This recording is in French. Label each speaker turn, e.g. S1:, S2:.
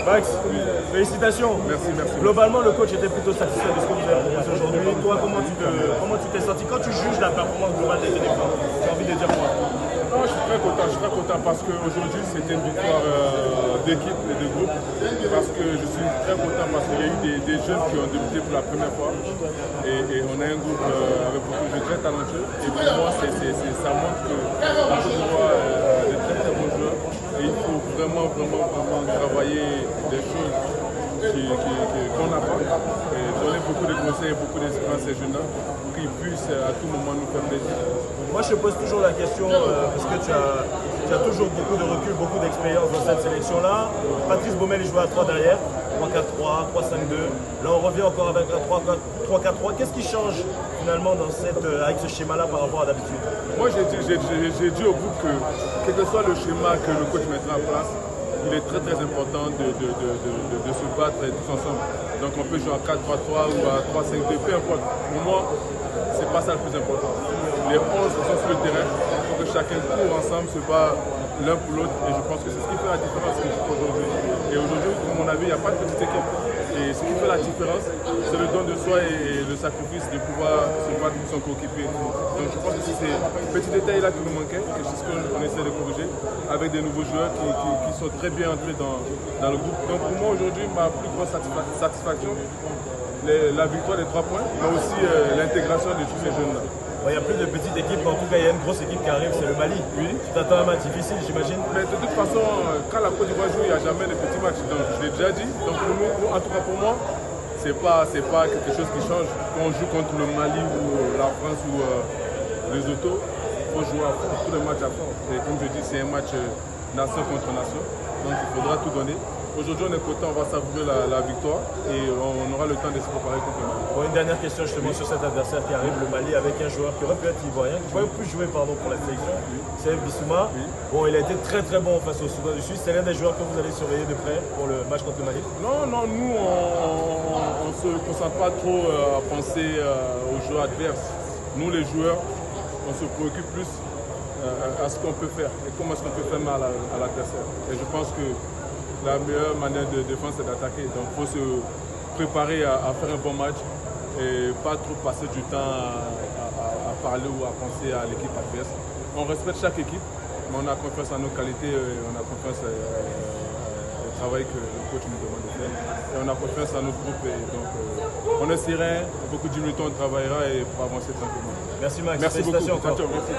S1: Max, félicitations.
S2: Merci, merci.
S1: Globalement, le coach était plutôt satisfait de ce que vous avez proposé aujourd'hui. Toi, comment tu t'es senti quand tu juges la performance globale des éléphants? Tu as envie de dire quoi?
S2: Non, je suis très content parce qu'aujourd'hui c'était une victoire d'équipe et de groupe. Parce que je suis très content parce qu'il y a eu des jeunes qui ont débuté pour la première fois. Et on a un groupe avec beaucoup de jeunes très talentueux. Et pour moi, ça montre que la Côte d'Ivoire a de très bons joueurs. Et il faut vraiment travailler des choses qu'on n'a pas. Et donner beaucoup de conseils, beaucoup d'expérience à ces jeunes-là pour qu'ils puissent à tout moment nous faire plaisir.
S1: Moi, je te pose toujours la question, parce que tu as toujours beaucoup de recul, beaucoup d'expérience dans cette sélection-là. Patrice Baumel, il jouait à 3 derrière, 3-4-3, 3-5-2. Là, on revient encore avec un 3-4-3. Qu'est-ce qui change finalement avec ce schéma-là par rapport à d'habitude?
S2: Moi, j'ai dit au groupe que, quel que soit le schéma que le coach mettra en place, il est très important de se battre tous ensemble. Donc on peut jouer à 4-3-3 ou à 3-5-2, peu importe. Pour moi, c'est pas ça le plus important. Les 11 sont sur le terrain, il faut que chacun court ensemble, se bat l'un pour l'autre. Et je pense que c'est ce qui fait la différence aujourd'hui. Et aujourd'hui, à mon avis, il n'y a pas de petite équipe. Et ce qui fait la différence, c'est le don de soi et le sacrifice de pouvoir se battre pour son coéquipier. Donc je pense que c'est ces petits détails-là qui nous manquaient, et c'est ce qu'on essaie de corriger, avec des nouveaux joueurs qui sont très bien entrés dans le groupe. Donc pour moi aujourd'hui, ma plus grosse satisfaction, la victoire des 3 points, mais aussi l'intégration de tous ces jeunes-là.
S1: Il n'y a plus de petites équipes, mais en tout cas, il y a une grosse équipe qui arrive, c'est le Mali. Oui. Tu t'attends à un match difficile, j'imagine.
S2: Mais de toute façon, quand la Côte d'Ivoire joue, il n'y a jamais de petits matchs. Donc, je l'ai déjà dit. Donc, pour nous, en tout cas pour moi, c'est pas quelque chose qui change. Quand on joue contre le Mali ou la France ou les autos, il faut jouer à fond, tous les matchs à fond. Et comme je dis, c'est un match nation contre nation. Donc, il faudra tout donner. Aujourd'hui, on est content, on va savourer la victoire et on aura le temps de se préparer contre le Mali.
S1: Bon, une dernière question justement sur cet adversaire qui arrive, le Mali, avec un joueur qui aurait pu être ivoirien, qui ne pouvait plus jouer pour la sélection, c'est Bissouma. Oui. Bon, il a été très bon face au Soudan du Sud. C'est l'un des joueurs que vous allez surveiller de près pour le match contre le Mali?
S2: Non, nous, on ne se concentre pas trop à penser aux joueurs adverses. Nous, les joueurs, on se préoccupe plus à ce qu'on peut faire et comment est-ce qu'on peut faire mal à l'adversaire. Et je pense que la meilleure manière de défense, c'est d'attaquer. Donc il faut se préparer à faire un bon match et pas trop passer du temps à parler ou à penser à l'équipe adverse. On respecte chaque équipe, mais on a confiance en nos qualités, on a confiance au travail que le coach nous demande de faire. Et on a confiance en notre groupe. Et donc on est serein, beaucoup d'humilité, on travaillera et pour avancer tranquillement.
S1: Merci Max,
S2: merci beaucoup.
S1: Encore.
S2: Merci.